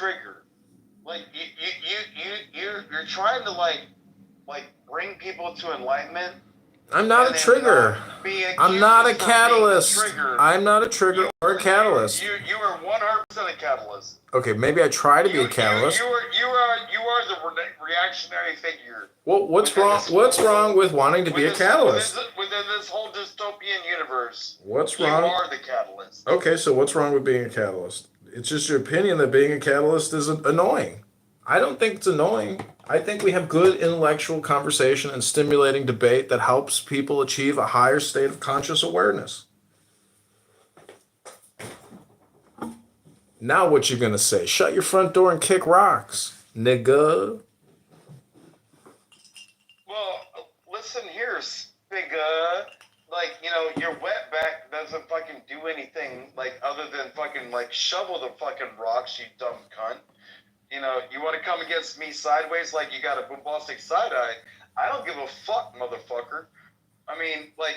trigger. Like you're trying to like bring people to enlightenment. I'm not a trigger. I'm not a catalyst. I'm not a trigger or a catalyst. You are 100% a catalyst. Okay, maybe I try to be a catalyst. You are the reactionary figure. Well, what's wrong? What's wrong with wanting to be a catalyst? Within this whole dystopian universe, what's wrong? You are the catalyst. Okay, so what's wrong with being a catalyst? It's just your opinion that being a catalyst is annoying. I don't think it's annoying. I think we have good intellectual conversation and stimulating debate that helps people achieve a higher state of conscious awareness. Now what you gonna say? Shut your front door and kick rocks, nigga. Well, listen here, spigga. Like, you know, your wetback doesn't fucking do anything, like, other than fucking, like, shovel the fucking rocks, you dumb cunt. You know, you want to come against me sideways like you got a bombastic side eye? I don't give a fuck, motherfucker. I mean, like,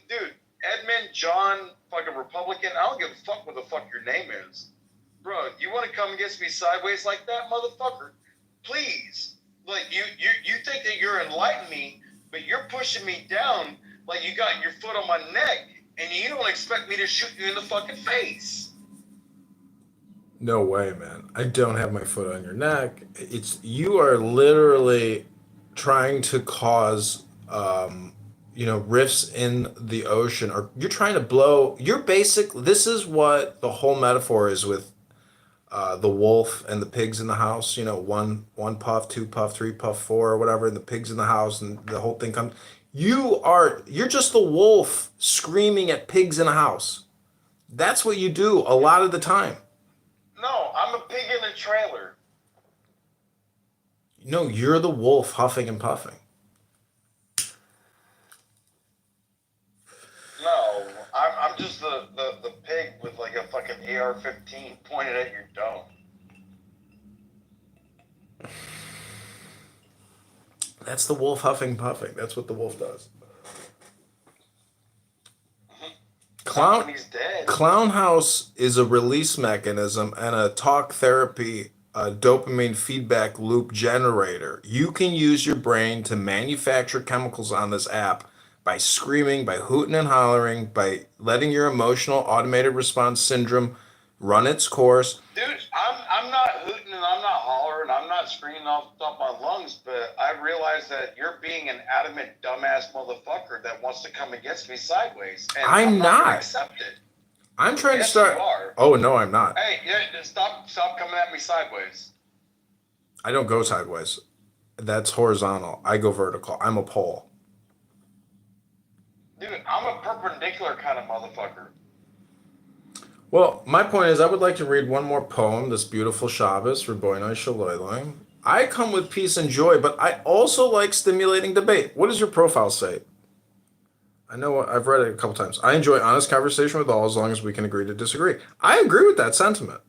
dude, Edmund, John, fucking Republican, I don't give a fuck what the fuck your name is. Bro, you want to come against me sideways like that, motherfucker? Please. Like, you think that you're enlightening me, but you're pushing me down like you got your foot on my neck, and you don't expect me to shoot you in the fucking face. No way, man. I don't have my foot on your neck. You are literally trying to cause, rifts in the ocean, or you're trying to blow. This is what the whole metaphor is with the wolf and the pigs in the house. You know, one puff, two puff, three puff, four, or whatever, and the pigs in the house, and the whole thing comes. You're just the wolf screaming at pigs in a house. That's what you do a lot of the time. No, I'm a pig in a trailer. No, you're the wolf huffing and puffing. No, I'm just the pig with like a fucking AR-15 pointed at your dome. That's the wolf huffing puffing. That's what the wolf does. Clown House is a release mechanism and a talk therapy dopamine feedback loop generator. You can use your brain to manufacture chemicals on this app by screaming, by hooting and hollering, by letting your emotional automated response syndrome run its course. Dude, I'm not hooting and I'm not hollering, I'm not screaming off the top of my lungs, but I realize that you're being an adamant dumbass motherfucker that wants to come against me sideways. And I'm not gonna accept it. I'm trying to start. You are. Oh no, I'm not. Hey, stop coming at me sideways. I don't go sideways. That's horizontal. I go vertical. I'm a pole. Dude, I'm a perpendicular kind of motherfucker. Well, my point is I would like to read one more poem, this beautiful Shabbos, Rabbeinu Shalom. I come with peace and joy, but I also like stimulating debate. What does your profile say? I know I've read it a couple times. I enjoy honest conversation with all as long as we can agree to disagree. I agree with that sentiment.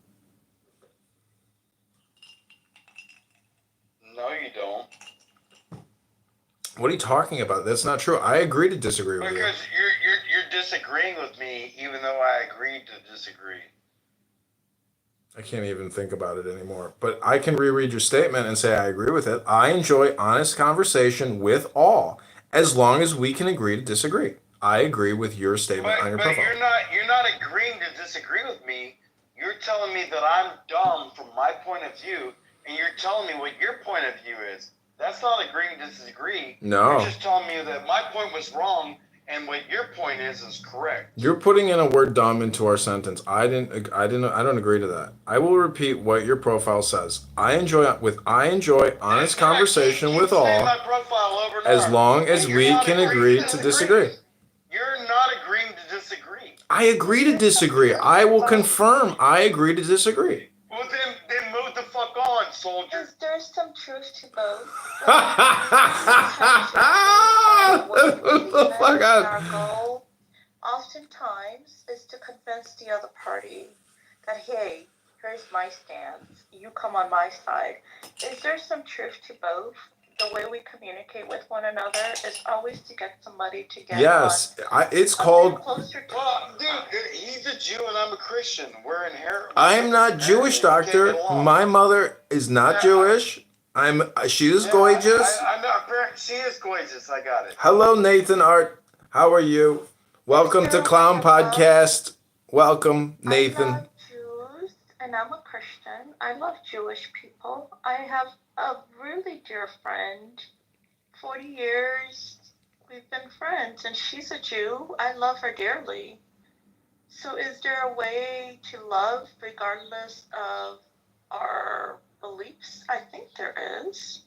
No, you don't. What are you talking about? That's not true. I agree to disagree with you. Because you're disagreeing with me, even though I agreed to disagree. I can't even think about it anymore. But I can reread your statement and say I agree with it. I enjoy honest conversation with all, as long as we can agree to disagree. I agree with your statement on your profile. But you're not agreeing to disagree with me. You're telling me that I'm dumb from my point of view, and you're telling me what your point of view is. That's not agreeing to disagree. No. You're just telling me that my point was wrong and what your point is correct. You're putting in a word dumb into our sentence. I don't agree to that. I will repeat what your profile says. I enjoy honest conversation with all as long as we can agree to disagree. You're not agreeing to disagree. I agree to disagree. I will confirm I agree to disagree. Well, then move the fuck on, soldier. Is there some truth to both? Our goal, oftentimes, is to convince the other party that, hey, here's my stance. You come on my side. Is there some truth to both? the way we communicate with one another is always to get somebody to get Yes, it's on called. closer to Well, dude, he's a Jew and I'm a Christian. We're inherently. I'm not Jewish, we can't doctor. get along. My mother is not Yeah, Jewish. She is Yeah, gorgeous. I'm not. She is gorgeous. I got it. Hello, Nathan Art. How are you? Welcome to Clown Podcast. Welcome, Nathan. I love Jews and I'm a Christian. I love Jewish people. I have a really dear friend. 40 years we've been friends, and she's a Jew. I love her dearly. So is there a way to love regardless of our beliefs? I think there is.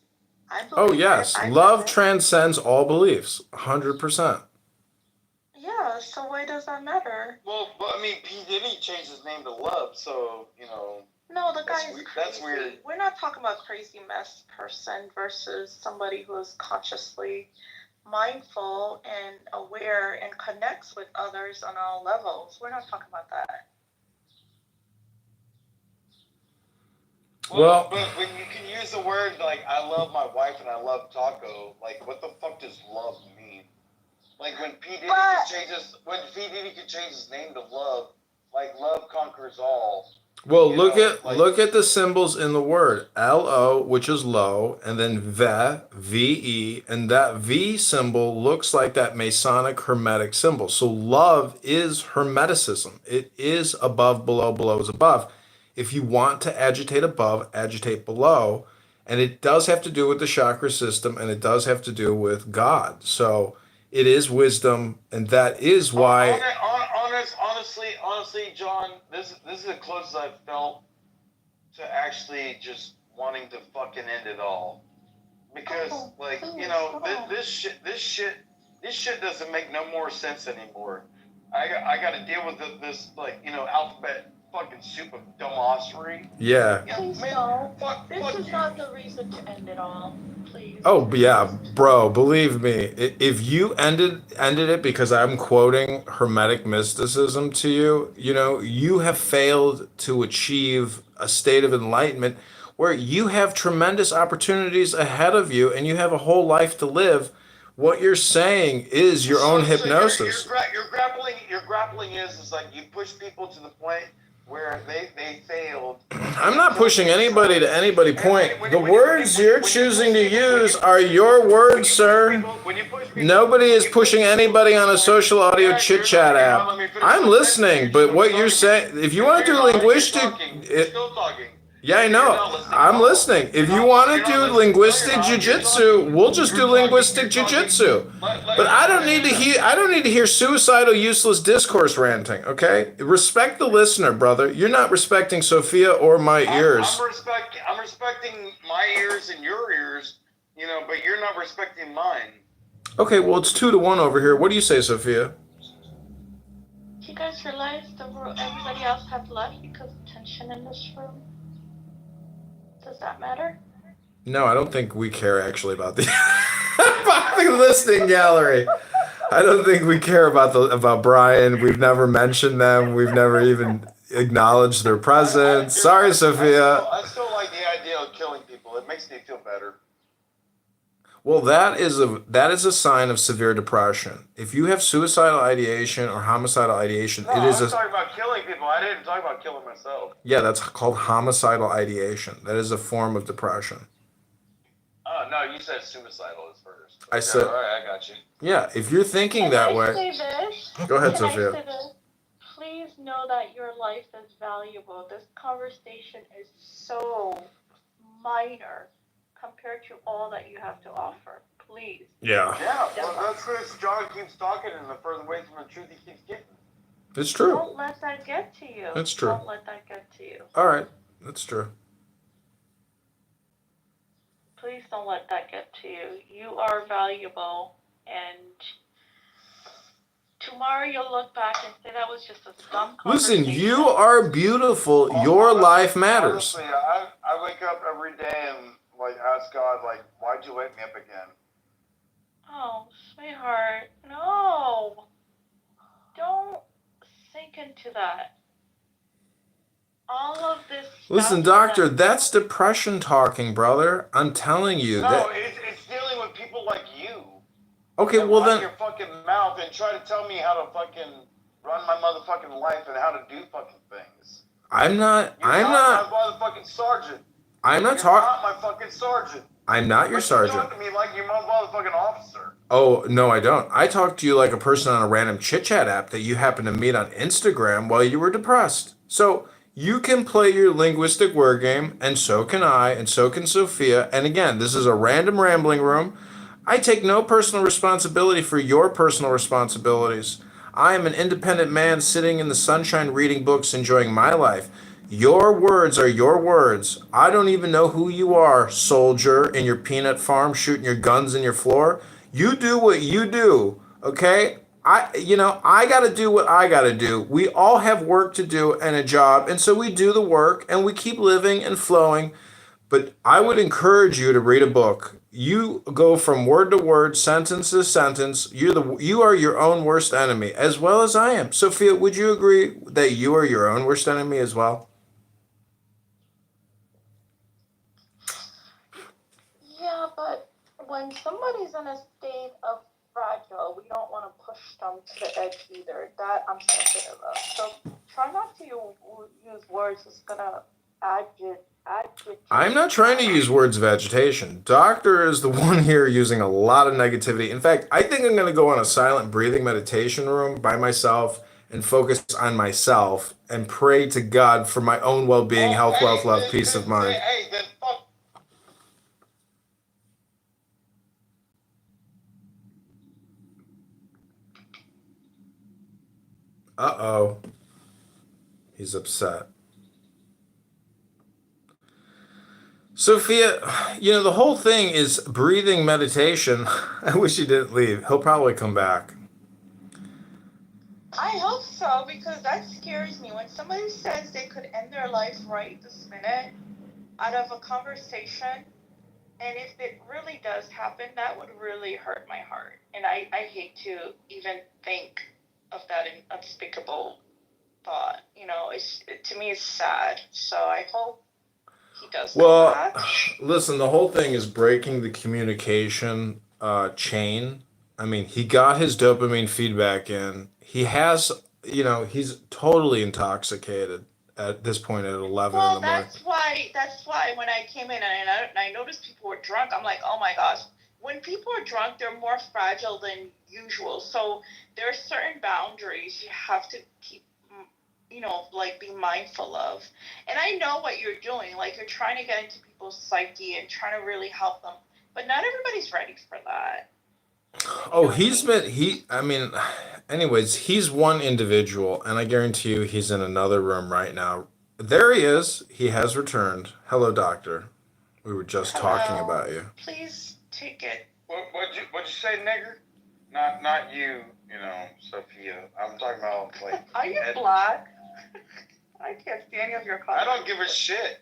I Oh, believe yes. it. I Love live it. transcends all beliefs. 100%. Yeah, so why does that matter? Well, but I mean, P Diddy changed his name to Love, so you know. No, the guy That's is weird- crazy. that's weird. We're not talking about crazy mess person versus somebody who is consciously mindful and aware and connects with others on all levels. We're not talking about that. Well- but when you can use the word like "I love my wife" and "I love taco," like what the fuck does love mean? Like when P Diddy could change his name to Love, like love conquers all. Well, You look know, at like- look at the symbols in the word. LO, which is low, and then VE, and that V symbol looks like that Masonic Hermetic symbol. So love is Hermeticism. It is above, below, below is above. If you want to agitate above, agitate below, and it does have to do with the chakra system, and it does have to do with God. So it is wisdom, and that is why. Honestly, John, this is the closest I've felt to actually just wanting to fucking end it all. Because, like, you know, this shit doesn't make no more sense anymore. I got to deal with this, like, you know, alphabet fucking soup of dumbossery. Yeah. Please man, don't. fuck This is you. not the reason to end it all. Please. Oh yeah, bro. Believe me, if you ended it because I'm quoting Hermetic mysticism to you, you know, you have failed to achieve a state of enlightenment where you have tremendous opportunities ahead of you, and you have a whole life to live. What you're saying is your own hypnosis. Your grappling is like you push people to the point where they failed. I'm not pushing anybody to any point. The words you're choosing to use are your words, sir. Nobody is pushing anybody on a social audio chit chat app. I'm listening, but what you're saying, if you want to do linguistic, Still talking. yeah, I know. I'm listening. If you want to do linguistic jujitsu, we'll just do linguistic jujitsu. But I don't need to hear suicidal, useless discourse ranting. Okay, respect the listener, brother. You're not respecting Sophia or my ears. I'm respecting my ears and your ears, you know, but you're not respecting mine. Okay, well it's 2-1 over here. What do you say, Sophia? Do you guys realize everybody else have left because of tension in this room? Does that matter? No, I don't think we care actually about the about the listening gallery. I don't think we care about Brian. We've never mentioned them. We've never even acknowledged their presence. Sorry, Sophia. I still like the idea of killing people. It makes me feel better. Well, that is a sign of severe depression. If you have suicidal ideation or homicidal ideation, No, it I is was talking about killing people. I didn't talk about killing myself. yeah, that's called homicidal ideation. That is a form of depression. Oh, no, you said suicidal at first. I said- all right, I got you. Yeah, if you're thinking that Can I way, say this? go ahead, Can I Sophia. say this? Please know that your life is valuable. This conversation is so minor compared to all that you have to offer. Please. Yeah, Yeah, well, that's because John keeps talking, and the further away from the truth he keeps getting. it's true. Don't let that get to you. That's true. Don't let that get to you. All right, that's true. Please don't let that get to you. You are valuable, and tomorrow you'll look back and say that was just a dumb Listen, conversation. you are beautiful. Your life matters. Honestly, I wake up every day and like ask God, like, why'd you wake me up again? Oh, sweetheart, no. Don't sink into that. All of this Listen, stuff doctor, that- that's depression talking, brother. I'm telling you No, that. it's Okay, and well run then your fucking mouth and try to tell me how to fucking run my motherfucking life and how to do fucking things. I'm not You're not my motherfucking sergeant. I'm not You're talking not my fucking sergeant. I'm not your But you sergeant. talk to me like you're my motherfucking officer. Oh, no, I don't. I talk to you like a person on a random chit chat app that you happen to meet on Instagram while you were depressed. So you can play your linguistic word game, and so can I, and so can Sophia. And again, this is a random rambling room. I take no personal responsibility for your personal responsibilities. I am an independent man sitting in the sunshine reading books, enjoying my life. Your words are your words. I don't even know who you are, soldier in your peanut farm shooting your guns in your floor. You do what you do, okay? I got to do what I got to do. We all have work to do and a job, and so we do the work and we keep living and flowing. But I would encourage you to read a book. You go from word to word, sentence to sentence. You are your own worst enemy, as well as I am. Sophia, would you agree that you are your own worst enemy as well? Yeah, but when somebody's in a state of fragile, we don't want to push them to the edge either. That I'm sensitive of. So try not to use words that's gonna I'm agitate. not trying to use words of agitation. Doctor is the one here using a lot of negativity. In fact, I think I'm going to go on a silent breathing meditation room by myself and focus on myself and pray to God for my own well being, Well, health, wealth, hey, love, peace of mind. then fuck. Uh oh. He's upset. Sophia, the whole thing is breathing meditation. I wish he didn't leave. He'll probably come back. I hope so because that scares me. When somebody says they could end their life right this minute out of a conversation, and if it really does happen, that would really hurt my heart. And I hate to even think of that unspeakable thought. To me, it's sad. So I hope he does come Well, back. listen, the whole thing is breaking the communication chain. I mean, he got his dopamine feedback in. He's totally intoxicated at this point at 11 in Well, the morning. that's why when I came in and I noticed people were drunk, I'm like, oh my gosh. When people are drunk, they're more fragile than usual. So there are certain boundaries you have to keep, like be mindful of. And I know what you're doing. Like you're trying to get into people's psyche and trying to really help them. But not everybody's ready for that. You Oh, know what I mean? I mean, anyways, he's one individual, and I guarantee you he's in another room right now. There he is. He has returned. Hello, doctor. We were just talking Hello. about you. Please take it. What'd you say, nigger? Not you. Sophia. I'm talking about like. Are you Ed. black? I can't see any of your colors. I don't give a shit.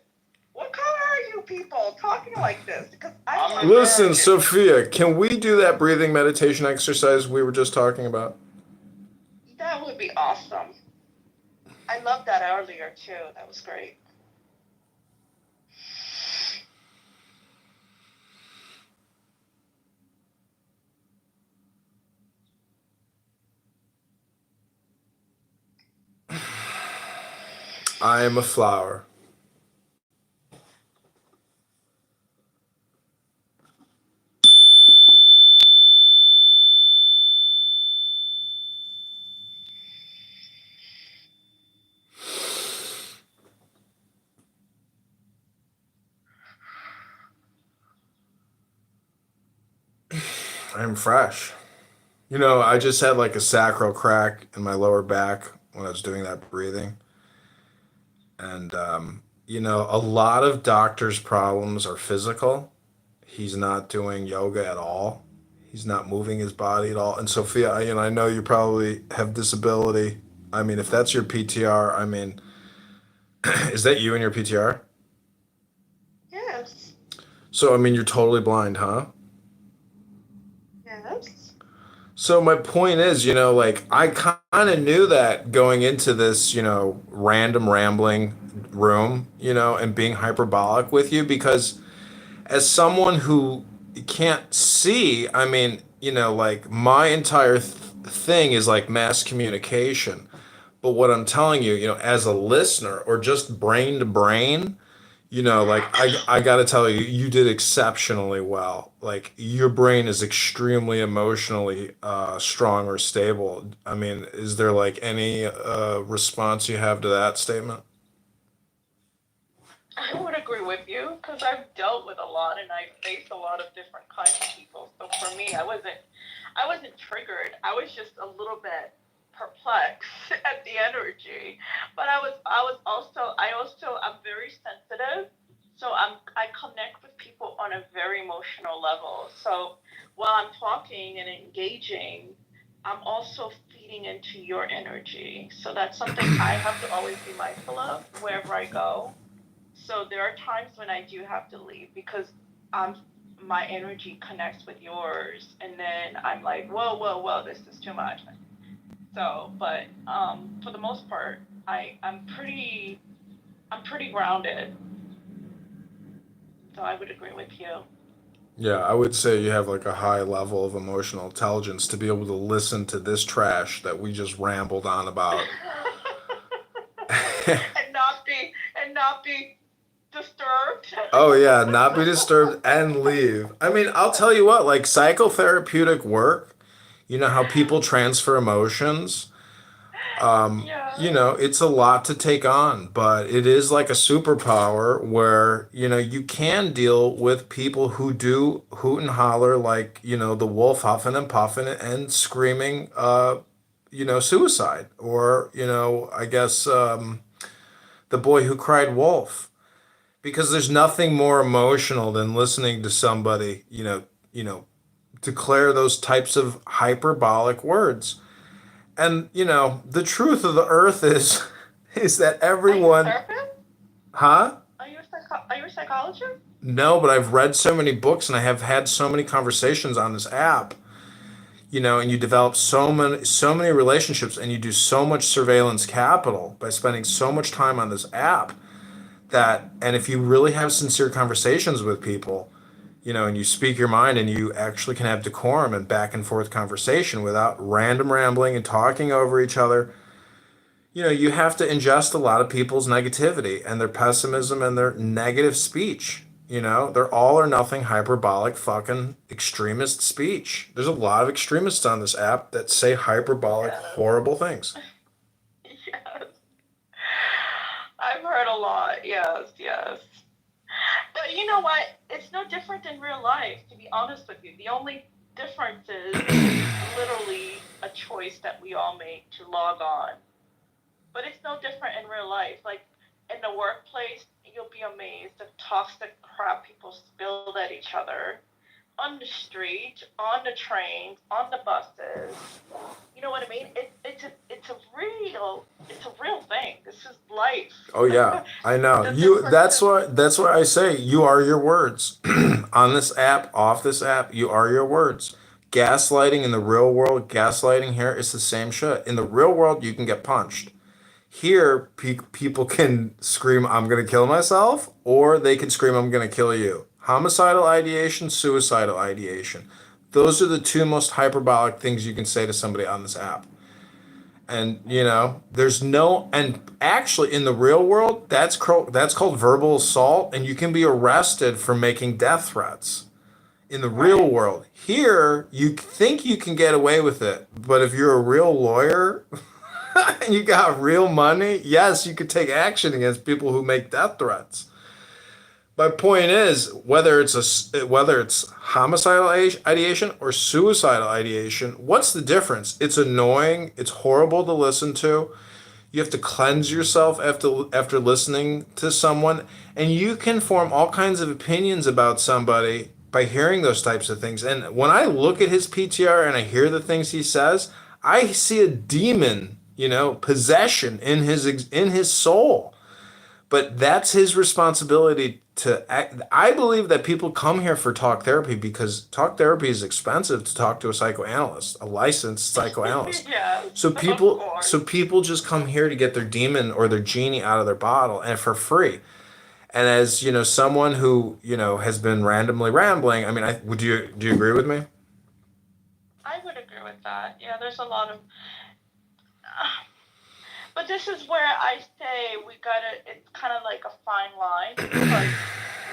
What color are you people talking like this? Because I'm Listen, American. Sophia, can we do that breathing meditation exercise we were just talking about? That would be awesome. I loved that earlier too. That was great. I am a flower. I'm fresh. I just had like a sacral crack in my lower back when I was doing that breathing. And, a lot of doctors' problems are physical. He's not doing yoga at all. He's not moving his body at all. And Sophia, I know you probably have disability. I mean, if that's your PTR, I mean, is that you in your PTR? Yes. So, I mean, you're totally blind, huh? Yes. So my point is, like I kind of knew that going into this, random rambling room, and being hyperbolic with you because as someone who can't see, I mean, like my entire thing is like mass communication. But what I'm telling you, as a listener or just brain to brain, like I got to tell you, you did exceptionally well. Like your brain is extremely emotionally strong or stable. I mean, is there like any response you have to that statement? I would agree with you because I've dealt with a lot and I faced a lot of different kinds of people. So for me, I wasn't triggered. I was just a little bit perplexed at the energy. But I'm very sensitive. So I connect with people on a very emotional level. So while I'm talking and engaging, I'm also feeding into your energy. So that's something I have to always be mindful of wherever I go. So there are times when I do have to leave because um my energy connects with yours, and then I'm like, whoa, whoa, whoa, this is too much. So, but for the most part, I'm pretty grounded. So I would agree with you. Yeah, I would say you have like a high level of emotional intelligence to be able to listen to this trash that we just rambled on about. And not be disturbed. Oh yeah, not be disturbed and leave. I mean, I'll tell you what, like psychotherapeutic work, how people transfer emotions. Yeah. It's a lot to take on, but it is like a superpower where, you can deal with people who do hoot and holler like, the wolf huffing and puffing and screaming, suicide or, I guess, the boy who cried wolf. Because there's nothing more emotional than listening to somebody, declare those types of hyperbolic words. And the truth of the earth is is that Are you a everyone, therapist? huh? Are you a psychologist? No, but I've read so many books and I have had so many conversations on this app, and you develop so many relationships and you do so much surveillance capital by spending so much time on this app that, and if you really have sincere conversations with people, and you speak your mind and you actually can have decorum and back and forth conversation without random rambling and talking over each other. You have to ingest a lot of people's negativity and their pessimism and their negative speech. They're all or nothing hyperbolic fucking extremist speech. There's a lot of extremists on this app that say hyperbolic, Yes. horrible things. Yes. I've heard a lot. Yes, yes. But you know what? It's no different in real life, to be honest with you. The only difference is it's literally a choice that we all make to log on. But it's no different in real life. Like in the workplace, you'll be amazed the toxic crap people spill at each other on the street, on the trains, on the buses. You know what I mean? It's a real thing. This is life. Oh yeah, I know. The You difference that's is why that's why I say you are your words. On this app, off this app, you are your words. Gaslighting in the real world, gaslighting here is the same shit. In the real world, you can get punched. Here, people can scream, I'm going to kill myself, or they can scream, I'm going to kill you. Homicidal ideation, suicidal ideation. Those are the two most hyperbolic things you can say to somebody on this app. And, there's no, and actually in the real world, that's called verbal assault, and you can be arrested for making death threats in the real right. world. Here, you think you can get away with it, but if you're a real lawyer, and you got real money, yes, you could take action against people who make death threats. My point is, whether it's homicidal ideation or suicidal ideation, what's the difference? It's annoying. It's horrible to listen to. You have to cleanse yourself after listening to someone, and you can form all kinds of opinions about somebody by hearing those types of things. And when I look at his PTR and I hear the things he says, I see a demon, possession in his soul. But that's his responsibility to act. I believe that people come here for talk therapy because talk therapy is expensive to talk to a psychoanalyst, a licensed psychoanalyst. Yes, So of people course. so people just come here to get their demon or their genie out of their bottle and for free. And as, someone who, has been randomly rambling, I mean, would you do you agree with me? with that. Yeah, there's a lot of. But this is where I say we gotta. It's kind of like a fine line because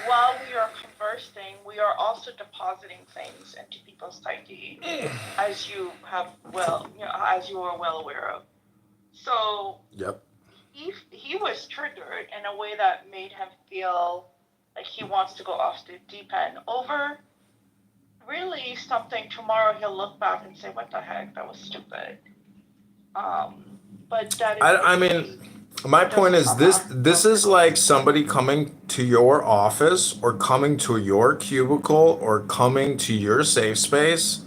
while we are conversing, we are also depositing things into people's psyche, as you have as you are well aware of. So Yep. he was triggered in a way that made him feel like he wants to go off the deep end over really something. Tomorrow he'll look back and say, "What the heck? That was stupid." But that is. I mean, my point is this is like somebody coming to your office or coming to your cubicle or coming to your safe space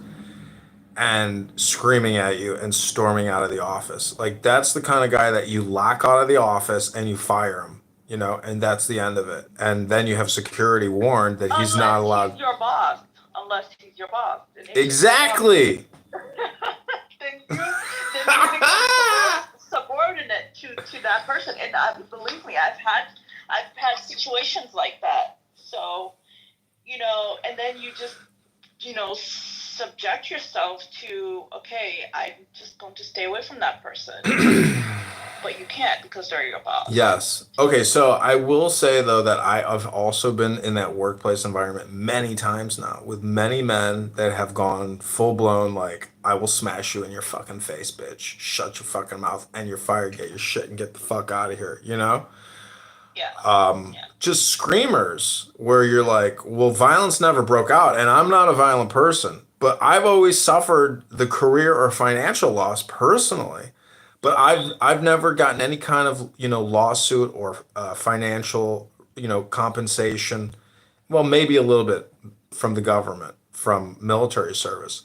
and screaming at you and storming out of the office. Like that's the kind of guy that you lock out of the office and you fire him, and that's the end of it. And then you have security warned that he's not allowed. He's your boss, unless he's your boss. Exactly. then you become subordinate to that person. And believe me, I've had situations like that. So, and then you just, subject yourself to, okay, I'm just going to stay away from that person. But you can't because they're your boss. Yes. Okay, so I will say though that I've also been in that workplace environment many times now with many men that have gone full blown like, I will smash you in your fucking face, bitch. Shut your fucking mouth and you're fired. Get your shit and get the fuck out of here, Yeah. Just screamers where you're like, well, violence never broke out and I'm not a violent person, but I've always suffered the career or financial loss personally. But I've never gotten any kind of lawsuit or financial compensation. Well, maybe a little bit from the government, from military service.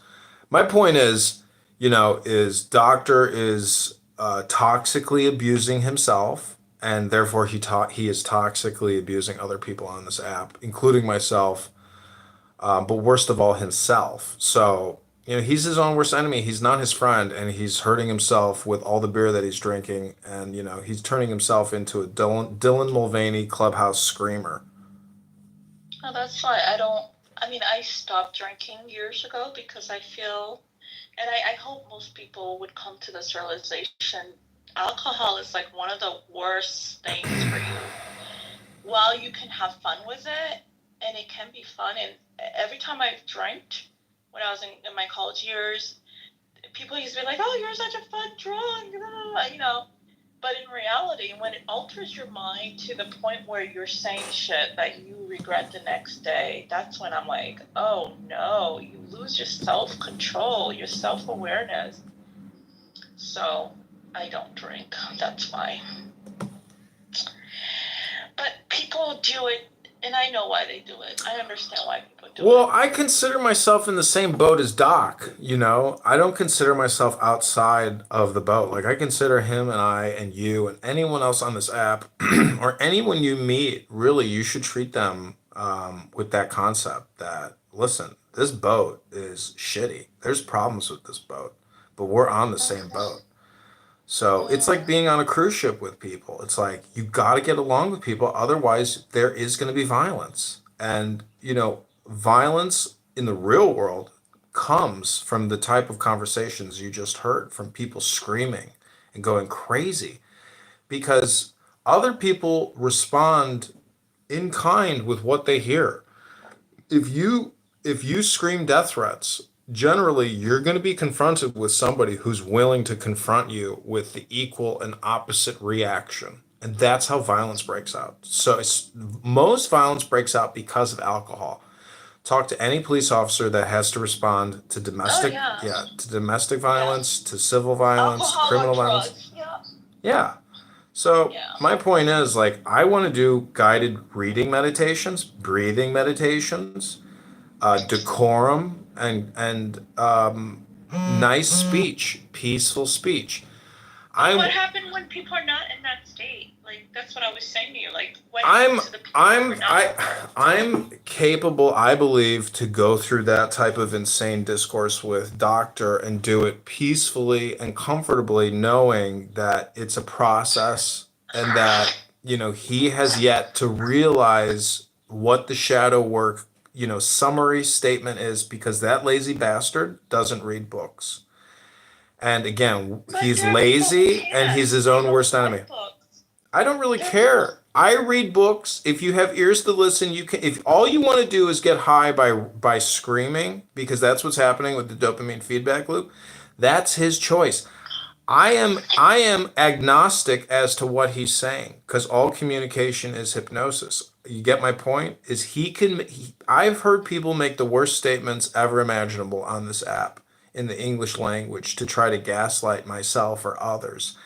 My point is, is doctor is toxically abusing himself, and therefore he is toxically abusing other people on this app, including myself, but worst of all himself. So. He's his own worst enemy. He's not his friend, and he's hurting himself with all the beer that he's drinking, and he's turning himself into a Dylan Mulvaney clubhouse screamer. Oh, that's why I stopped drinking years ago because I feel, and I hope most people would come to this realization, alcohol is like one of the worst things for you. While you can have fun with it, and it can be fun, and every time I've drank, when I was in my college years, people used to be like, "Oh, you're such a fun drunk," But in reality, when it alters your mind to the point where you're saying shit that you regret the next day, that's when I'm like, oh no, you lose your self-control, your self-awareness. So I don't drink. That's why. But people do it. And I know why they do it. I understand why people do it. Well, I consider myself in the same boat as Doc, I don't consider myself outside of the boat. Like, I consider him and I and you and anyone else on this app or anyone you meet, really, you should treat them with that concept that, listen, this boat is shitty. There's problems with this boat, but we're on the same boat. So it's like being on a cruise ship with people. It's like you got to get along with people. Otherwise, there is going to be violence. And, violence in the real world comes from the type of conversations you just heard from people screaming and going crazy because other people respond in kind with what they hear. If you scream death threats, generally you're going to be confronted with somebody who's willing to confront you with the equal and opposite reaction, and that's how violence breaks out. So most violence breaks out because of alcohol. Talk to any police officer that has to respond to domestic to domestic violence, to civil violence, alcohol criminal or violence. drugs. Yeah. So my point is, like, I want to do guided reading meditations, breathing meditations, decorum, and nice speech, peaceful speech. What happened when people are not in that state? Like, that's what I was saying to you. Like, what happens to the people who are not I'm capable, I believe, to go through that type of insane discourse with Doctor and do it peacefully and comfortably, knowing that it's a process and that, he has yet to realize what the shadow work, summary statement is, because that lazy bastard doesn't read books. And again, But he's there are people who lazy and can't. he's his They own don't worst enemy. like books. I don't really There are people. care. I read books. If you have ears to listen, you can. If all you want to do is get high by screaming, because that's what's happening with the dopamine feedback loop, that's his choice. I am agnostic as to what he's saying because all communication is hypnosis. You get my point? Is I've heard people make the worst statements ever imaginable on this app in the English language to try to gaslight myself or others.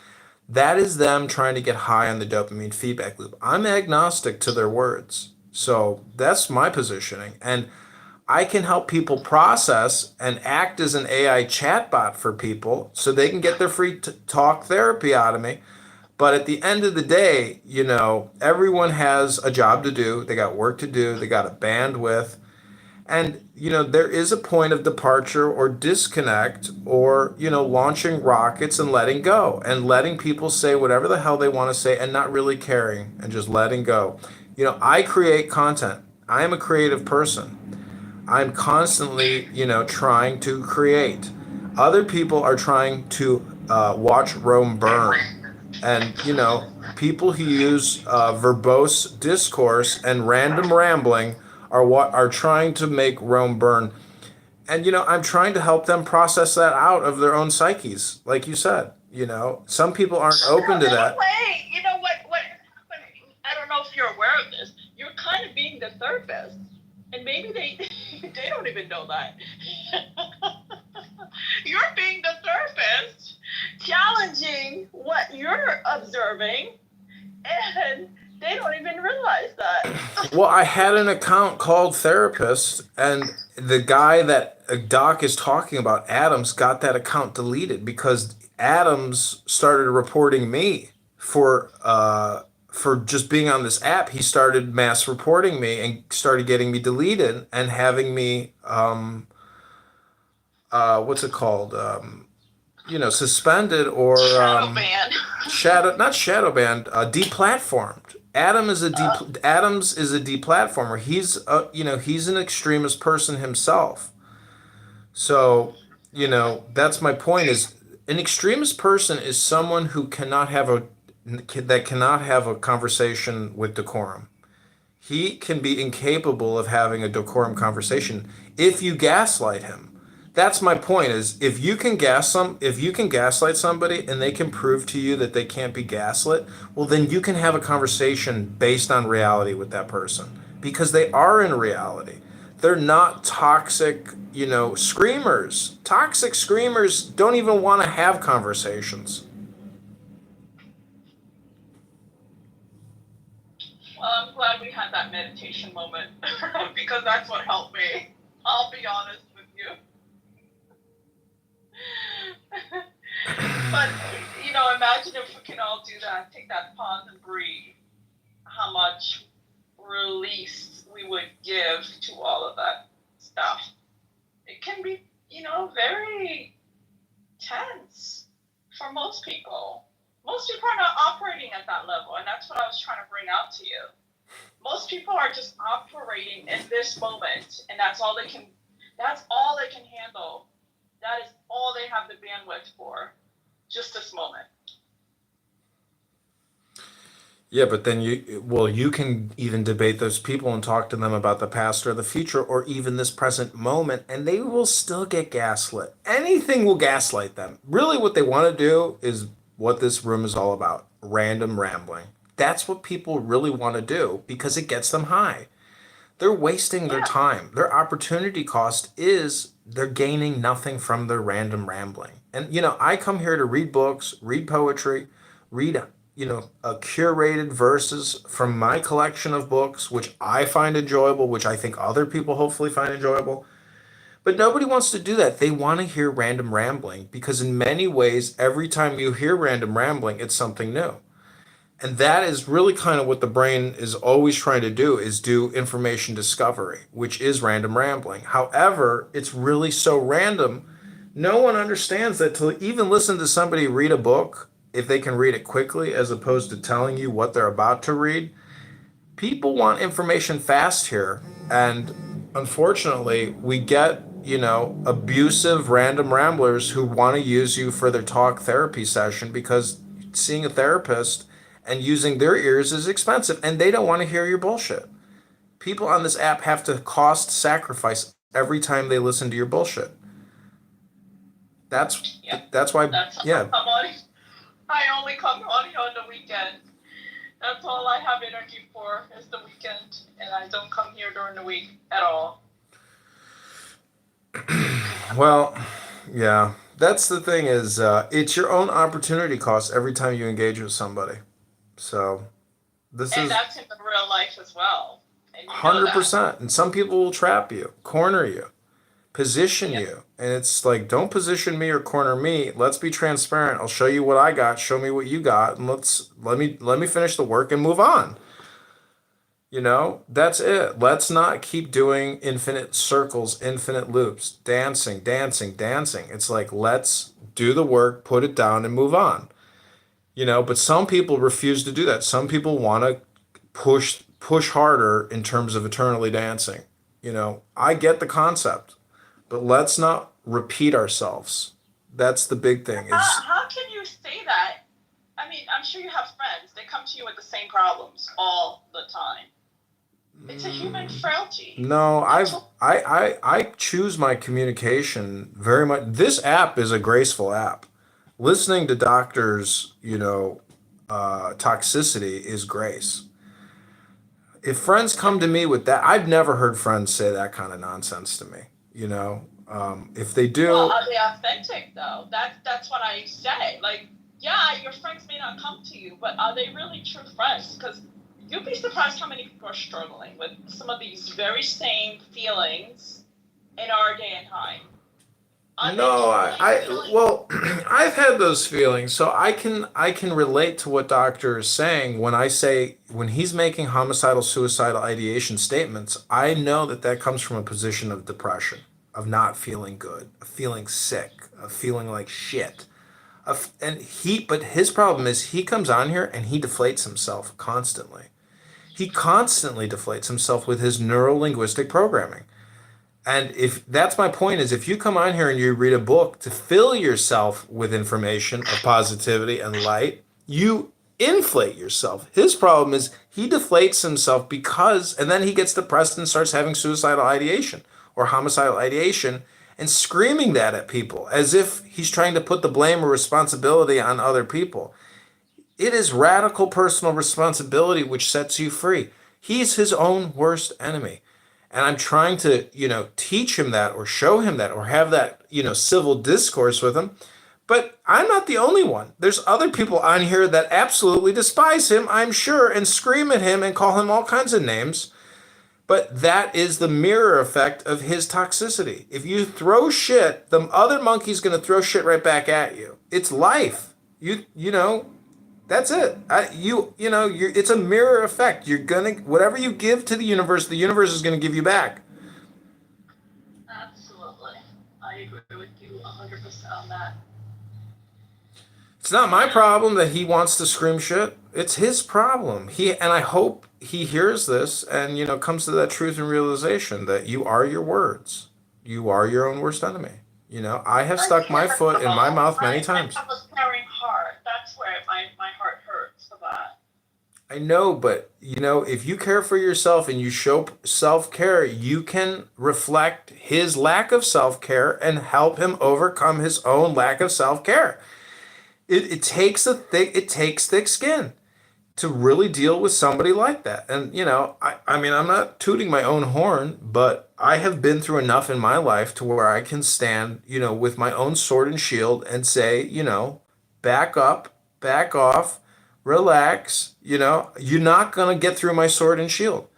That is them trying to get high on the dopamine feedback loop. I'm agnostic to their words. So that's my positioning. And I can help people process and act as an AI chatbot for people so they can get their free talk therapy out of me. But at the end of the day, everyone has a job to do. They got work to do. They got a bandwidth. And, there is a point of departure or disconnect or, launching rockets and letting go and letting people say whatever the hell they want to say and not really caring and just letting go. I create content. I am a creative person. I'm constantly, trying to create. Other people are trying to watch Rome burn. And, people who use verbose discourse and random rambling are what are trying to make Rome burn. And, I'm trying to help them process that out of their own psyches. Like you said, some people aren't open to that. Wait, you know what? I don't know if you're aware of this. You're kind of being the therapist. And maybe they don't even know that. You're being the therapist, challenging what you're observing, and they don't even realize that. Well, I had an account called Therapist, and the guy that Doc is talking about, Adams, got that account deleted because Adams started reporting me for just being on this app. He started mass reporting me and started getting me deleted and having me what's it called, suspended or Shadow ban. not shadow banned, deplatformed. Adams is a deplatformer. He's an extremist person himself. So, that's my point is an extremist person is someone who cannot have a conversation with decorum. He can be incapable of having a decorum conversation if you gaslight him. That's my point is if you can gaslight somebody and they can prove to you that they can't be gaslit, well then you can have a conversation based on reality with that person because they are in reality. They're not toxic, screamers. Toxic screamers don't even want to have conversations. Well, I'm glad we had that meditation moment because that's what helped me. I'll be honest with you. But, imagine if we can all do that, take that pause and breathe, how much release we would give to all of that stuff. It can be, very tense for most people. Most people are not operating at that level, and that's what I was trying to bring out to you. Most people are just operating in this moment, and that's all they can handle. That is all they have the bandwidth for, just this moment. Yeah, but then you can even debate those people and talk to them about the past or the future or even this present moment, and they will still get gaslit. Anything will gaslight them. Really, what they want to do is what this room is all about, random rambling. That's what people really want to do because it gets them high. They're wasting their time. Their opportunity cost is they're gaining nothing from their random rambling. And, I come here to read books, read poetry, read, curated verses from my collection of books, which I find enjoyable, which I think other people hopefully find enjoyable. But nobody wants to do that. They want to hear random rambling because in many ways, every time you hear random rambling, it's something new. And that is really kind of what the brain is always trying to do is do information discovery, which is random rambling. However, it's really so random. No one understands that to even listen to somebody read a book, if they can read it quickly, as opposed to telling you what they're about to read. People want information fast here. And unfortunately, we get abusive random ramblers who want to use you for their talk therapy session because seeing a therapist and using their ears is expensive and they don't want to hear your bullshit. People on this app have to cost sacrifice every time they listen to your bullshit. That's Yeah. that's why That's yeah. I only come on here on the weekend. That's all I have energy for is the weekend, and I don't come here during the week at all. Well, yeah. That's the thing is it's your own opportunity cost every time you engage with somebody. So this And is that's in real life as well. And you know that. 100%. And some people will trap you, corner you, position Yeah. you. And it's like, don't position me or corner me. Let's be transparent. I'll show you what I got. Show me what you got. And let me finish the work and move on. That's it. Let's not keep doing infinite circles, infinite loops, dancing, dancing, dancing. It's like, let's do the work, put it down, and move on. But some people refuse to do that. Some people want to push harder in terms of eternally dancing. I get the concept, but let's not repeat ourselves. That's the big thing. How can you say that? I mean, I'm sure you have friends. They come to you with the same problems all the time. It's a human frailty. No, I choose my communication very much. This app is a graceful app. Listening to doctors, toxicity is grace. If friends come to me with that, I've never heard friends say that kind of nonsense to me. If they do, Well, are they authentic though? That's what I say. Like, yeah, your friends may not come to you, but are they really true friends? Because you'd be surprised how many people are struggling with some of these very same feelings in our day and time. no, well, I've had those feelings, so I can relate to what doctor is saying when he's making homicidal, suicidal ideation statements. I know that comes from a position of depression, of not feeling good, of feeling sick, of feeling like shit. But his problem is he comes on here and he deflates himself constantly. He constantly deflates himself with his neuro-linguistic programming. And if that's my point is if you come on here and you read a book to fill yourself with information of positivity and light, you inflate yourself. His problem is he deflates himself and then he gets depressed and starts having suicidal ideation or homicidal ideation and screaming that at people as if he's trying to put the blame or responsibility on other people. It is radical personal responsibility which sets you free. He's his own worst enemy. And I'm trying to, teach him that or show him that or have that, civil discourse with him. But I'm not the only one. There's other people on here that absolutely despise him, I'm sure, and scream at him and call him all kinds of names. But that is the mirror effect of his toxicity. If you throw shit, the other monkey's going to throw shit right back at you. It's life. That's it. It's a mirror effect. Whatever you give to the universe is going to give you back. Absolutely. I agree with you 100% on that. It's not my problem that he wants to scream shit. It's his problem. And I hope he hears this and, comes to that truth and realization that you are your words. You are your own worst enemy. I have stuck my foot in my mouth many times. I have a caring heart. That's where my heart hurts for that. I know, but if you care for yourself and you show self-care, you can reflect his lack of self-care and help him overcome his own lack of self-care. It takes thick skin to really deal with somebody like that. And I mean, I'm not tooting my own horn, but I have been through enough in my life to where I can stand, with my own sword and shield and say, back up, back off, relax. You're not going to get through my sword and shield.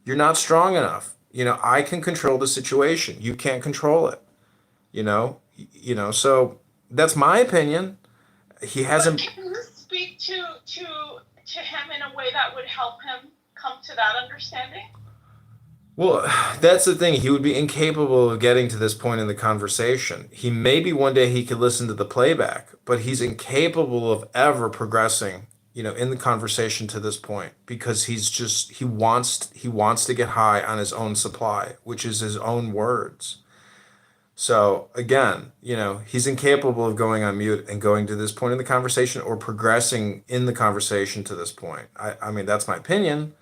You're not strong enough. I can control the situation. You can't control it. So that's my opinion. He hasn't. But can you speak to him in a way that would help him come to that understanding? Well, that's the thing. He would be incapable of getting to this point in the conversation. Maybe one day he could listen to the playback, but he's incapable of ever progressing, in the conversation to this point because he wants to get high on his own supply, which is his own words. So again, he's incapable of going on mute and going to this point in the conversation or progressing in the conversation to this point. I mean, that's my opinion,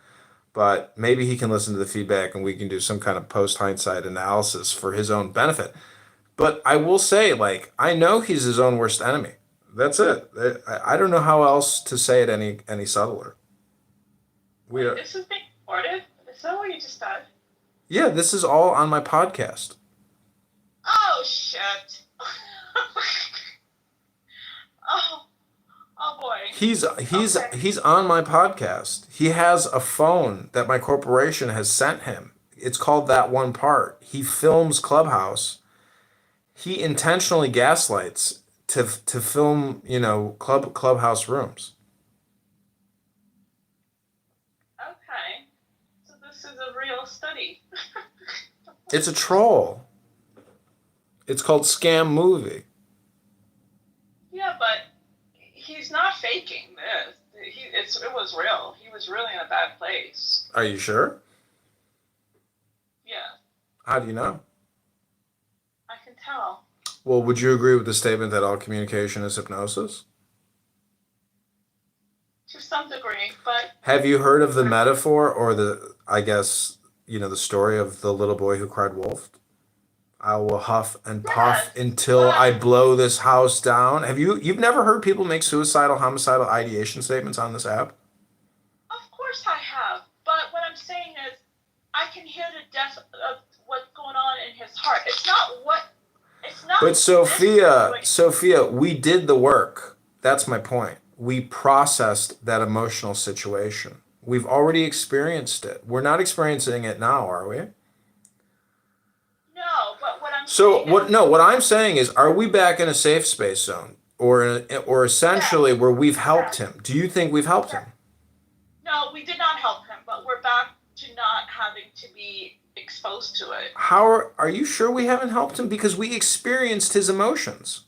but maybe he can listen to the feedback and we can do some kind of post hindsight analysis for his own benefit. But I will say, like, I know he's his own worst enemy. That's it. I don't know how else to say it any subtler. We are, This is being recorded? Is that what you just said? yeah, this is all on my podcast. Oh, shit. Oh boy. He's Okay. he's on my podcast. He has a phone that my corporation has sent him. It's called That One Part. He films Clubhouse. He intentionally gaslights to film, clubhouse rooms. Okay. So this is a real study. It's a troll. It's called Scam Movie. Yeah, but he's not faking this. It was real. He was really in a bad place. Are you sure? Yeah, How do you know? I can tell. Well, would you agree with the statement that all communication is hypnosis? To some degree, but Have you heard of the metaphor or I guess, the story of the little boy who cried wolf? I will huff and puff yes. until I But blow this house down. You've never heard people make suicidal, homicidal ideation statements on this app? of course I have. But what I'm saying is, I can hear the depth of what's going on in his heart. It's not what. It's not. But this Sophia, situation. we did the work. That's my point. We processed that emotional situation. We've already experienced it. We're not experiencing it now, are we? No, but what I'm So saying is, what I'm saying is, are we back in a safe space zone, or essentially yes, where we've helped yes, him? Do you think we've helped him? yes. No, we did not help him, but we're back to not having to be exposed to it. How are you sure we haven't helped him? Because we experienced his emotions.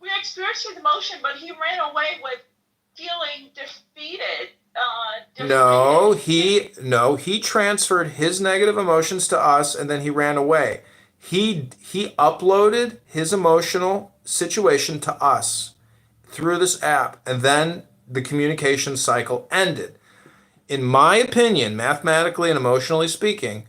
We experienced his emotion, but he ran away with feeling defeated. No, Defeated. he transferred his negative emotions to us and then he ran away. He uploaded his emotional situation to us through this app and then the communication cycle ended. In my opinion, mathematically and emotionally speaking,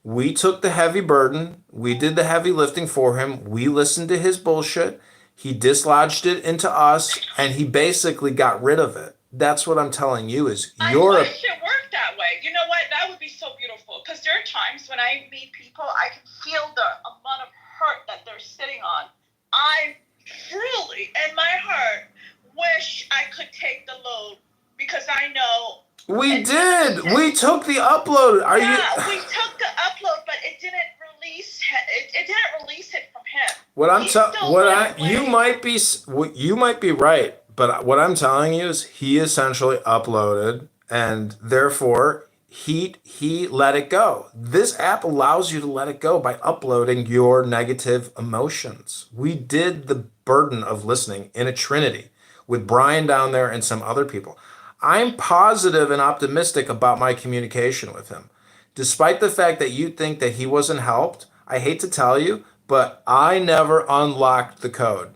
we took the heavy burden. We did the heavy lifting for him. We listened to his bullshit. He dislodged it into us and he basically got rid of it. That's what I'm telling you is I you're wish it worked that way. You know what? That would be so beautiful. Because there are times when I meet people, I can feel the amount of hurt that they're sitting on. I truly, in my heart, wish I could take the load because I know we it's gonna did. take. We took the upload. Are you Yeah, we took the upload, but it didn't release. It didn't release it from him. what I'm He telling still what went I away. you might be right, but what I'm telling you is he essentially uploaded and therefore he let it go. This app allows you to let it go by uploading your negative emotions. We did the burden of listening in a trinity with Brian down there and some other people. I'm positive and optimistic about my communication with him. Despite the fact that you think that he wasn't helped, I hate to tell you, but I never unlocked the code.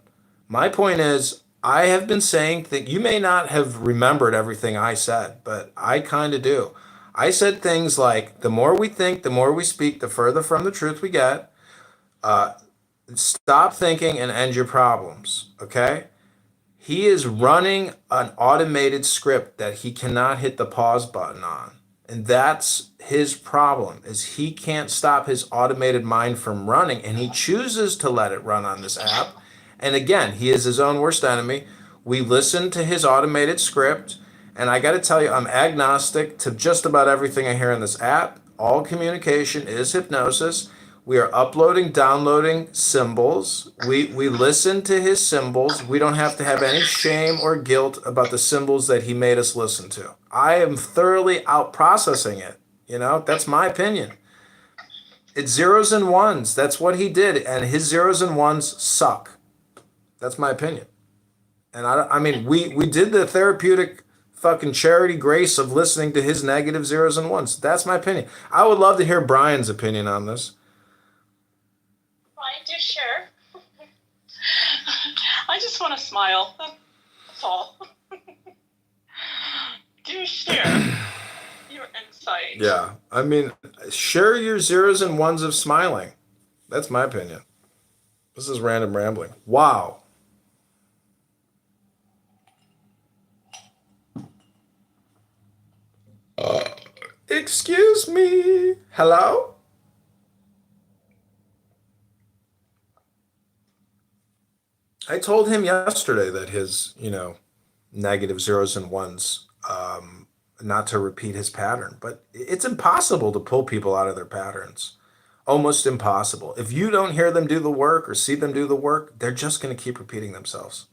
My point is, I have been saying that you may not have remembered everything I said, but I kind of do. I said things like, the more we think, the more we speak, the further from the truth we get. Uh, Stop thinking and end your problems, okay? He is running an automated script that he cannot hit the pause button on. And that's his problem is he can't stop his automated mind from running and he chooses to let it run on this app. And again, he is his own worst enemy. We listen to his automated script and I got to tell you I'm agnostic to just about everything I hear in this app. All communication is hypnosis. We are uploading, downloading symbols. We listen to his symbols. We don't have to have any shame or guilt about the symbols that he made us listen to. I am thoroughly out processing it. That's my opinion. It's zeros and ones. That's what he did. And his zeros and ones suck. That's my opinion. And I mean, we did the therapeutic fucking charity grace of listening to his negative zeros and ones. That's my opinion. I would love to hear Brian's opinion on this. Brian share? I just want to smile. That's all. Do share your insight. Yeah, I mean, share your zeros and ones of smiling. That's my opinion. This is random rambling. Wow. Excuse me. Hello? I told him yesterday that his, negative zeros and ones, not to repeat his pattern, but it's impossible to pull people out of their patterns. Almost impossible. If you don't hear them do the work or see them do the work, they're just going to keep repeating themselves.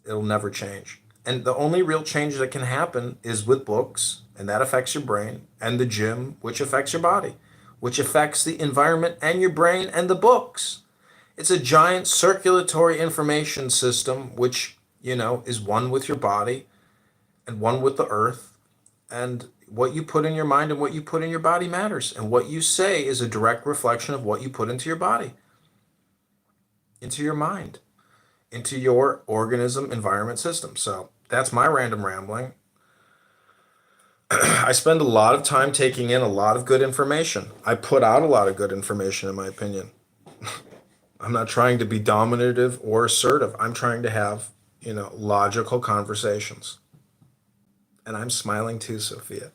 It'll never change. And the only real change that can happen is with books, and that affects your brain, and the gym, which affects your body, which affects the environment and your brain and the books. It's a giant circulatory information system, which, is one with your body and one with the earth. And what you put in your mind and what you put in your body matters. And what you say is a direct reflection of what you put into your body, into your mind, into your organism environment system. So that's my random rambling. I spend a lot of time taking in a lot of good information. I put out a lot of good information, in my opinion. I'm not trying to be dominative or assertive. I'm trying to have, logical conversations. And I'm smiling too, Sophia.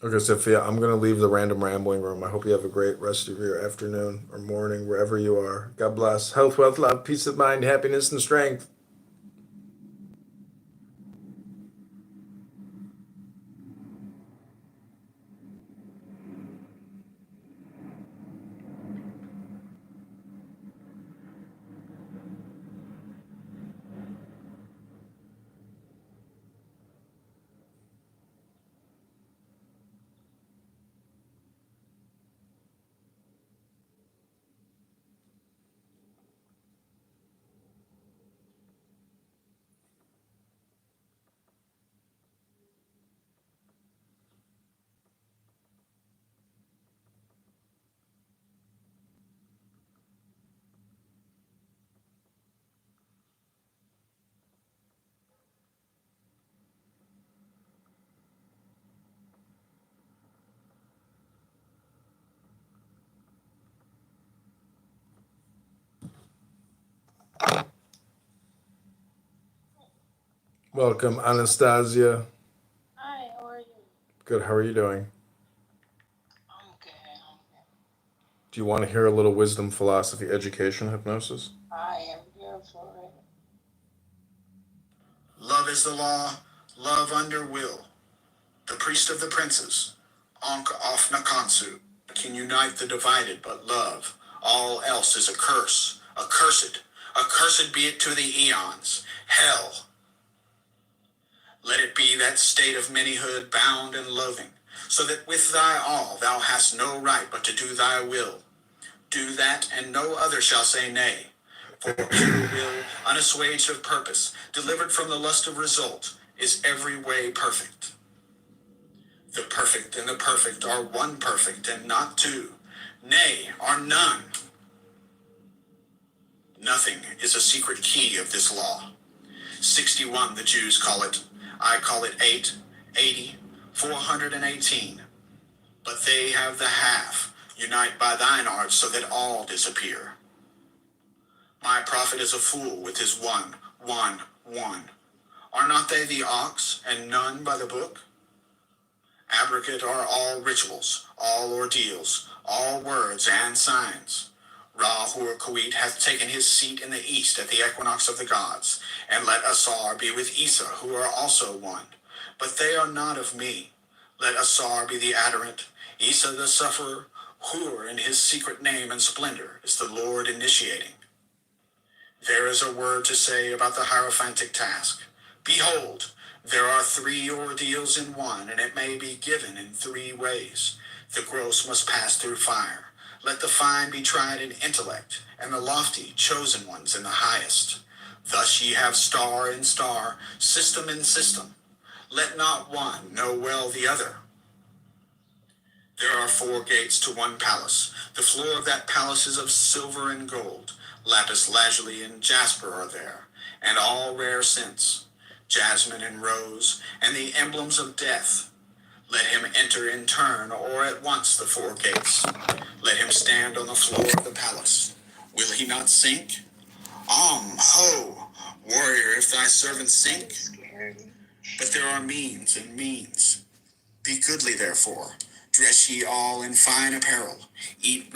Okay, Sophia, I'm going to leave the random rambling room. I hope you have a great rest of your afternoon or morning, wherever you are. God bless. Health, wealth, love, peace of mind, happiness, and strength. Welcome, Anastasia. Hi, how are you? Good. How are you doing? I'm good. Do you want to hear a little wisdom, philosophy, education, hypnosis? I am here for it. Love is the law, love under will. The priest of the princes, Ankh of Nakansu, can unite the divided but love. All else is a curse, accursed be it to the eons. Hell, let it be that state of manyhood bound and loathing, so that with thy all thou hast no right but to do thy will. Do that, and no other shall say nay. For pure will, unassuaged of purpose, delivered from the lust of result, is every way perfect. The perfect and the perfect are one perfect, and not two. Nay, are none. Nothing is a secret key of this law. 61 the Jews call it. I call it 8, 80, 418. But they have the half. Unite by thine art so that all disappear. My prophet is a fool with his one. Are not they the ox, and none by the book? Abrogate are all rituals, all ordeals, all words and signs. Ra-Hur-Kuit hath taken his seat in the east at the equinox of the gods, and let Asar be with Issa, who are also one. But they are not of me. Let Asar be the adorant, Issa the sufferer. Hur in his secret name and splendor is the Lord initiating. There is a word to say about the Hierophantic task. Behold, there are 3 ordeals in one, and it may be given in 3 ways. The gross must pass through fire. Let the fine be tried in intellect, and the lofty chosen ones in the highest. Thus ye have star in star, system in system. Let not one know well the other. There are 4 gates to one palace. The floor of that palace is of silver and gold. Lapis lazuli and jasper are there, and all rare scents, jasmine and rose, and the emblems of death. Let him enter in turn, or at once, the 4 gates. Let him stand on the floor of the palace. Will he not sink? Ho, warrior, if thy servant sink. But there are means and means. Be goodly, therefore. Dress ye all in fine apparel. Eat